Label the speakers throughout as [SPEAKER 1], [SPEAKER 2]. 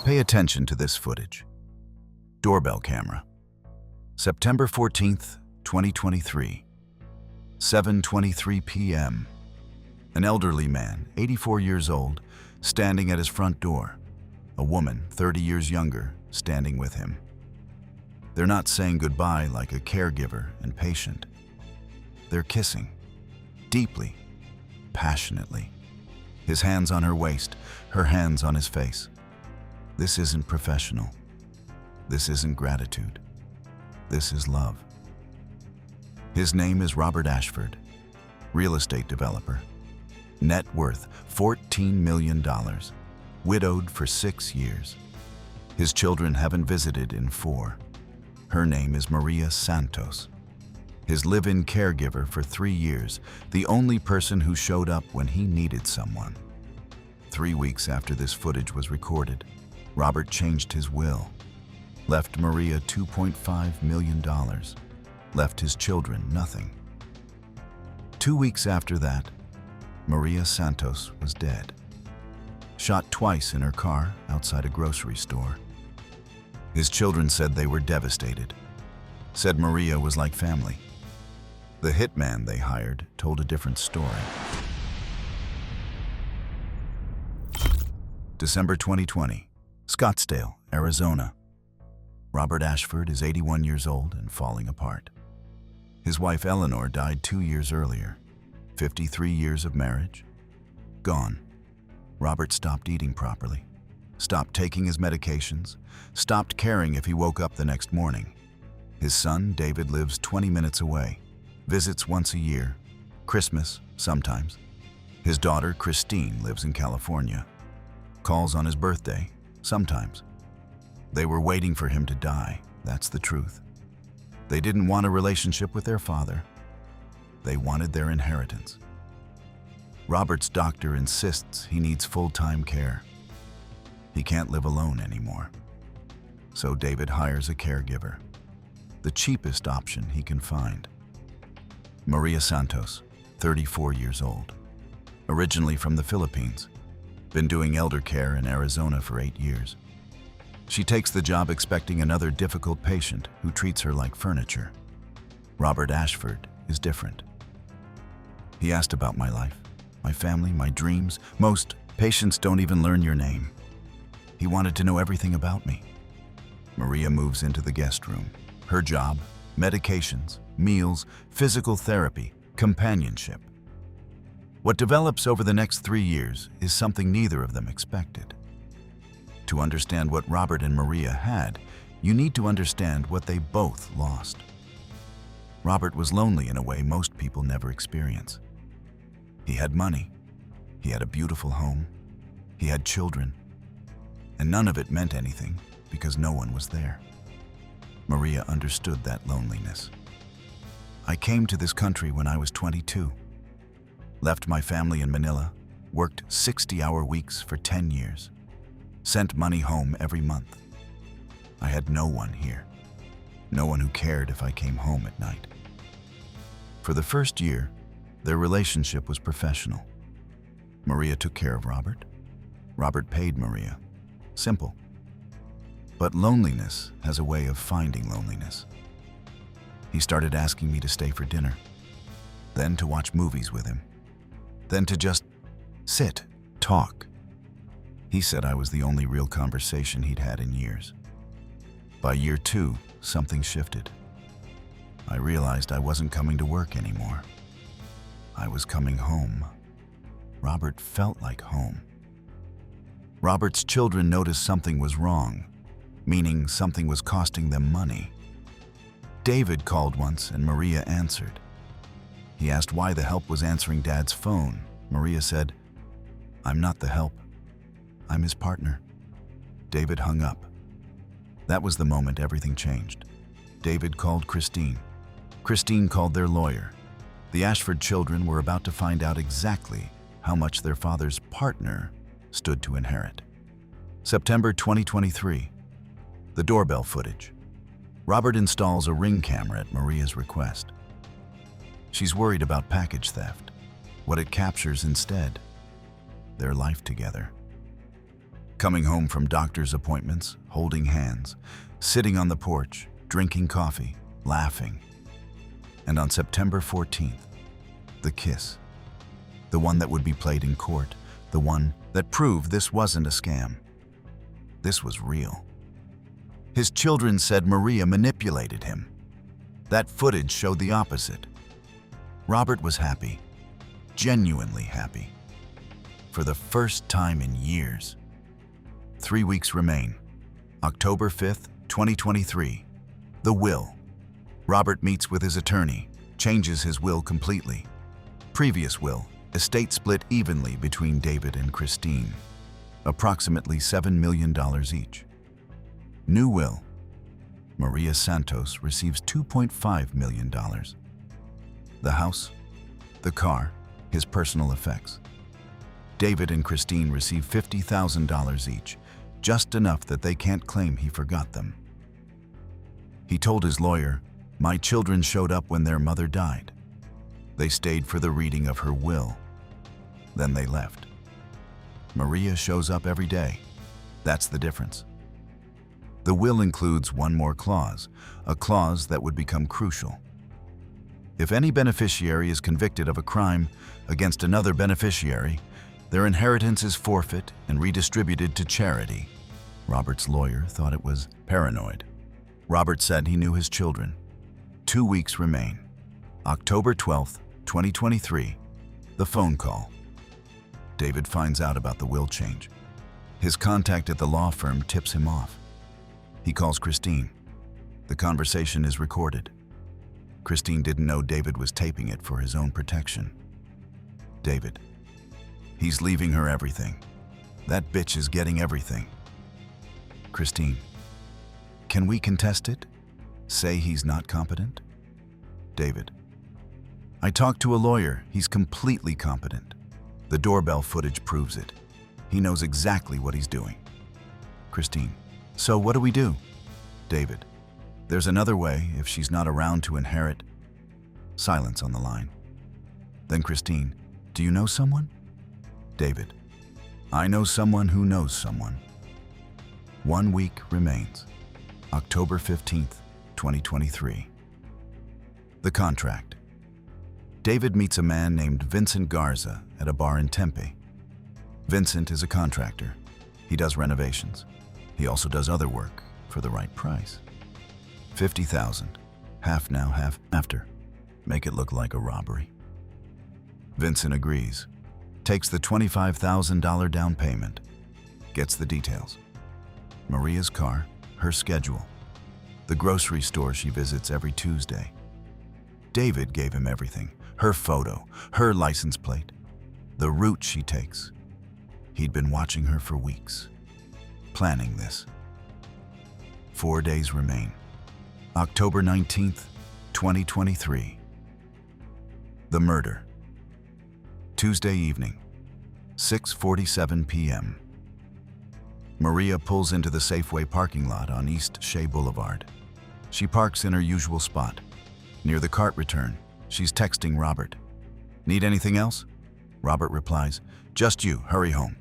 [SPEAKER 1] Pay attention to this footage. Doorbell camera. September 14th, 2023. 7:23 p.m. An elderly man, 84 years old, standing at his front door. A woman, 30 years younger, standing with him. They're not saying goodbye like a caregiver and patient. They're kissing, deeply, passionately. His hands on her waist, her hands on his face. This isn't professional. This isn't gratitude. This is love. His name is Robert Ashford, real estate developer. Net worth $14 million, widowed for 6 years. His children haven't visited in 4. Her name is Maria Santos. His live-in caregiver for 3 years, the only person who showed up when he needed someone. 3 weeks after this footage was recorded, Robert changed his will, left Maria $2.5 million, left his children nothing. 2 weeks after that, Maria Santos was dead, shot twice in her car outside a grocery store. His children said they were devastated, said Maria was like family. The hitman they hired told a different story. December 2020, Scottsdale, Arizona. Robert Ashford is 81 years old and falling apart. His wife Eleanor died 2 years earlier. 53 years of marriage, gone. Robert stopped eating properly, stopped taking his medications, stopped caring if he woke up the next morning. His son, David, lives 20 minutes away, visits once a year, Christmas sometimes. His daughter, Christine, lives in California, calls on his birthday sometimes. They were waiting for him to die, that's the truth. They didn't want a relationship with their father. They wanted their inheritance. Robert's doctor insists he needs full-time care. He can't live alone anymore. So David hires a caregiver, the cheapest option he can find. Maria Santos, 34 years old, originally from the Philippines, been doing elder care in Arizona for 8 years. She takes the job expecting another difficult patient who treats her like furniture. Robert Ashford is different. He asked about my life, my family, my dreams. Most patients don't even learn your name. He wanted to know everything about me. Maria moves into the guest room. Her job, medications, meals, physical therapy, companionship. What develops over the next 3 years is something neither of them expected. To understand what Robert and Maria had, you need to understand what they both lost. Robert was lonely in a way most people never experience. He had money, he had a beautiful home, he had children, and none of it meant anything because no one was there. Maria understood that loneliness. I came to this country when I was 22, left my family in Manila, worked 60-hour weeks for 10 years, sent money home every month. I had no one here, no one who cared if I came home at night. For the first year, their relationship was professional. Maria took care of Robert. Robert paid Maria. Simple. But loneliness has a way of finding loneliness. He started asking me to stay for dinner, then to watch movies with him, then to just sit, talk. He said I was the only real conversation he'd had in years. By year 2, something shifted. I realized I wasn't coming to work anymore. I was coming home. Robert felt like home. Robert's children noticed something was wrong, meaning something was costing them money. David called once and Maria answered. He asked why the help was answering Dad's phone. Maria said, "I'm not the help. I'm his partner." David hung up. That was the moment everything changed. David called Christine. Christine called their lawyer. The Ashford children were about to find out exactly how much their father's partner stood to inherit. September 2023. The doorbell footage. Robert installs a Ring camera at Maria's request. She's worried about package theft, what it captures instead, their life together. coming home from doctor's appointments, holding hands, sitting on the porch, drinking coffee, laughing. And on September 14th, the kiss. The one that would be played in court, the one that proved this wasn't a scam. This was real. His children said Maria manipulated him. That footage showed the opposite. Robert was happy, genuinely happy, for the first time in years. 3 weeks remain. October 5th, 2023. The will. Robert meets with his attorney, changes his will completely. Previous will, estate split evenly between David and Christine, approximately $7 million each. New will. Maria Santos receives $2.5 million. The house, the car, his personal effects. David and Christine receive $50,000 each, just enough that they can't claim he forgot them. He told his lawyer, "My children showed up when their mother died. They stayed for the reading of her will. Then they left. Maria shows up every day. That's the difference." The will includes one more clause, a clause that would become crucial. If any beneficiary is convicted of a crime against another beneficiary, their inheritance is forfeit and redistributed to charity. Robert's lawyer thought it was paranoid. Robert said he knew his children. 2 weeks remain. October 12th, 2023. The phone call. David finds out about the will change. His contact at the law firm tips him off. He calls Christine. The conversation is recorded. Christine didn't know David was taping it for his own protection. David. He's leaving her everything. That bitch is getting everything. Christine. Can we contest it? Say he's not competent? David. I talked to a lawyer. He's completely competent. The doorbell footage proves it. He knows exactly what he's doing. Christine. So what do we do? David. There's another way if she's not around to inherit. Silence on the line. Then Christine. Do you know someone? David. I know someone who knows someone. 1 week remains. October 15th, 2023. The contract. David meets a man named Vincent Garza at a bar in Tempe. Vincent is a contractor. He does renovations. He also does other work for the right price. $50,000, half now, half after. Make it look like a robbery. Vincent agrees, takes the $25,000 down payment, gets the details. Maria's car, her schedule, the grocery store she visits every Tuesday. David gave him everything, her photo, her license plate, the route she takes. He'd been watching her for weeks, planning this. 4 days remain. October 19th, 2023. The murder. Tuesday evening, 6:47 p.m. Maria pulls into the Safeway parking lot on East Shea Boulevard. She parks in her usual spot. Near the cart return, she's texting Robert. Need anything else? Robert replies, just you, hurry home.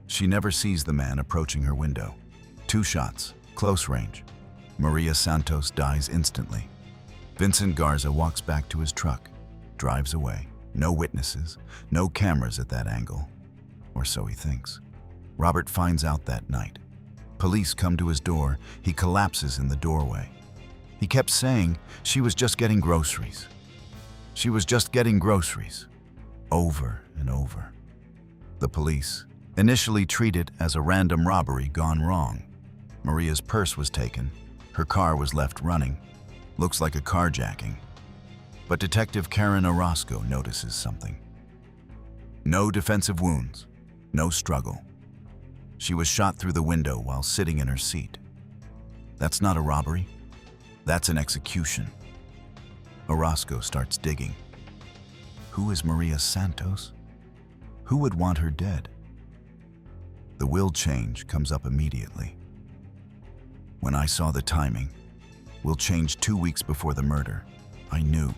[SPEAKER 1] She never sees the man approaching her window. 2 shots, close range. Maria Santos dies instantly. Vincent Garza walks back to his truck, drives away. No witnesses, no cameras at that angle. Or so he thinks. Robert finds out that night. Police come to his door. He collapses in the doorway. He kept saying she was just getting groceries. She was just getting groceries. Over and over. The police initially treat it as a random robbery gone wrong. Maria's purse was taken. Her car was left running. Looks like a carjacking. But Detective Karen Orozco notices something. No defensive wounds, no struggle. She was shot through the window while sitting in her seat. That's not a robbery. That's an execution. Orozco starts digging. Who is Maria Santos? Who would want her dead? The will change comes up immediately. When I saw the timing, will change 2 weeks before the murder, I knew.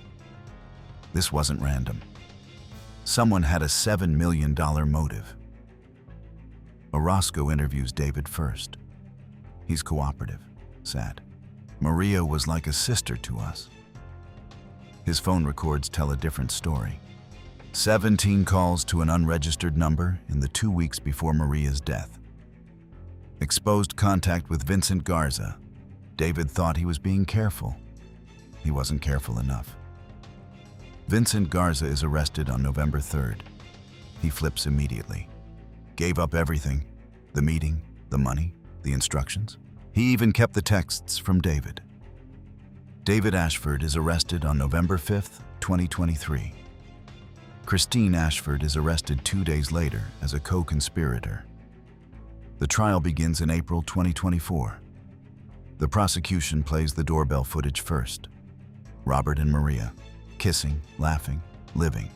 [SPEAKER 1] This wasn't random. Someone had a $7 million motive. Orozco interviews David first. He's cooperative, sad. Maria was like a sister to us. His phone records tell a different story. 17 calls to an unregistered number in the 2 weeks before Maria's death. Exposed contact with Vincent Garza. David thought he was being careful. He wasn't careful enough. Vincent Garza is arrested on November 3rd. He flips immediately. Gave up everything, the meeting, the money, the instructions. He even kept the texts from David. David Ashford is arrested on November 5th, 2023. Christine Ashford is arrested 2 days later as a co-conspirator. The trial begins in April 2024. The prosecution plays the doorbell footage first. Robert and Maria, kissing, laughing, living.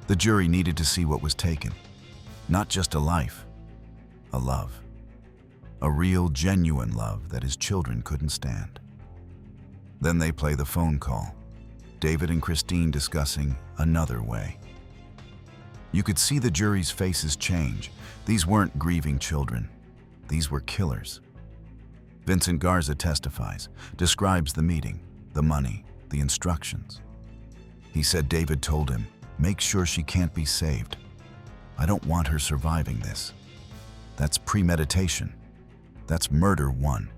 [SPEAKER 1] The jury needed to see what was taken. Not just a life, a love. A real, genuine love that his children couldn't stand. Then they play the phone call. David and Christine discussing another way. You could see the jury's faces change. These weren't grieving children. These were killers. Vincent Garza testifies, describes the meeting, the money, the instructions. He said David told him, "Make sure she can't be saved. I don't want her surviving this." That's premeditation. That's murder 1.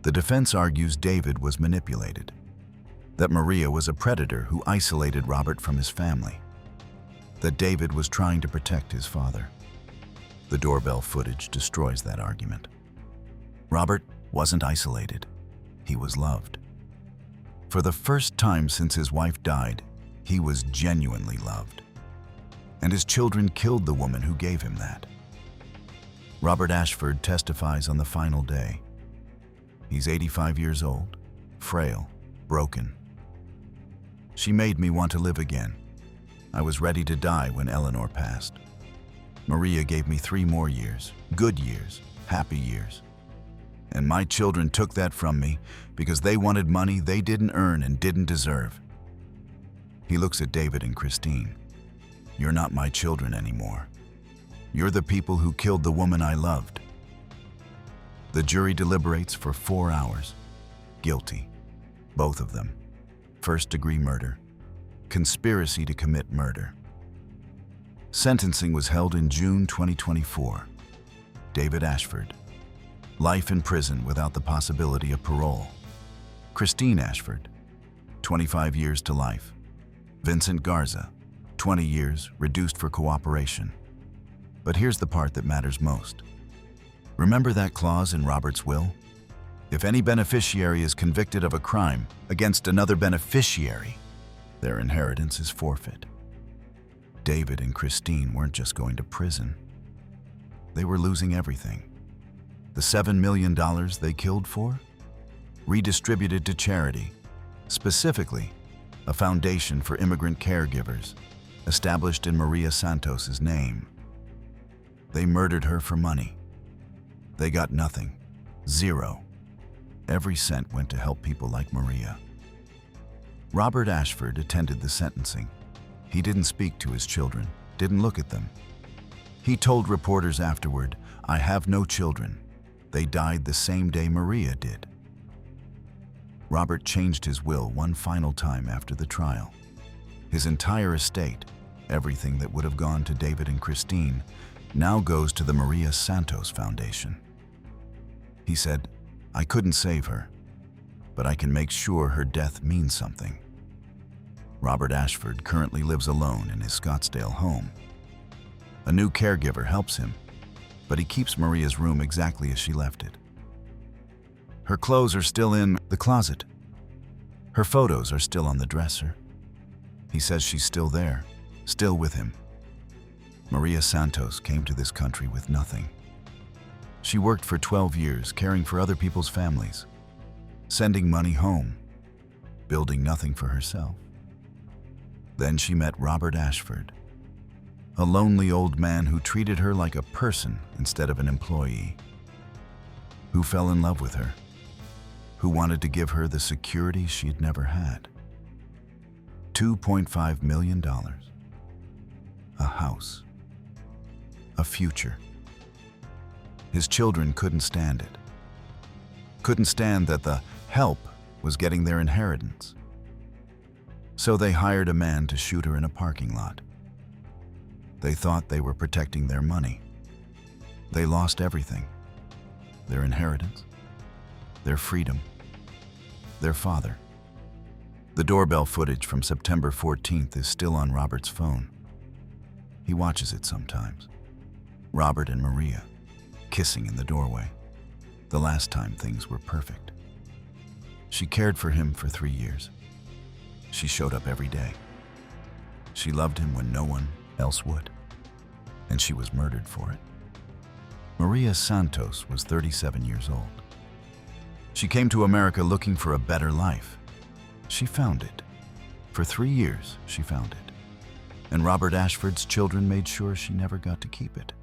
[SPEAKER 1] The defense argues David was manipulated, that Maria was a predator who isolated Robert from his family, that David was trying to protect his father. The doorbell footage destroys that argument. Robert wasn't isolated. He was loved. For the first time since his wife died, he was genuinely loved. And his children killed the woman who gave him that. Robert Ashford testifies on the final day. He's 85 years old, frail, broken. "She made me want to live again. I was ready to die when Eleanor passed. Maria gave me 3 more years, good years, happy years. And my children took that from me because they wanted money they didn't earn and didn't deserve." He looks at David and Christine. "You're not my children anymore. You're the people who killed the woman I loved." The jury deliberates for 4 hours. Guilty. Both of them. First-degree murder. Conspiracy to commit murder. Sentencing was held in June 2024. David Ashford. Life in prison without the possibility of parole. Christine Ashford. 25 years to life. Vincent Garza. 20 years, reduced for cooperation. But here's the part that matters most. Remember that clause in Robert's will? If any beneficiary is convicted of a crime against another beneficiary, their inheritance is forfeit. David and Christine weren't just going to prison. They were losing everything. The $7 million they killed for? Redistributed to charity, specifically a foundation for immigrant caregivers, established in Maria Santos' name. They murdered her for money. They got nothing. 0. Every cent went to help people like Maria. Robert Ashford attended the sentencing. He didn't speak to his children, didn't look at them. He told reporters afterward, "I have no children. They died the same day Maria did." Robert changed his will one final time after the trial. His entire estate, everything that would have gone to David and Christine, now goes to the Maria Santos Foundation. He said, "I couldn't save her, but I can make sure her death means something." Robert Ashford currently lives alone in his Scottsdale home. A new caregiver helps him, but he keeps Maria's room exactly as she left it. Her clothes are still in the closet. Her photos are still on the dresser. He says she's still there, still with him. Maria Santos came to this country with nothing. She worked for 12 years caring for other people's families, sending money home, building nothing for herself. Then she met Robert Ashford, a lonely old man who treated her like a person instead of an employee, who fell in love with her, who wanted to give her the security she had never had. $2.5 million. A house. a future. His children couldn't stand it. Couldn't stand that the help was getting their inheritance. So they hired a man to shoot her in a parking lot. They thought they were protecting their money. They lost everything: their inheritance, their freedom, their father. The doorbell footage from September 14th is still on Robert's phone. He watches it sometimes. Robert and Maria kissing in the doorway, the last time things were perfect. She cared for him for 3 years. She showed up every day. She loved him when no one else would, and she was murdered for it. Maria Santos was 37 years old. She came to America looking for a better life. She found it. For 3 years, she found it. And Robert Ashford's children made sure she never got to keep it.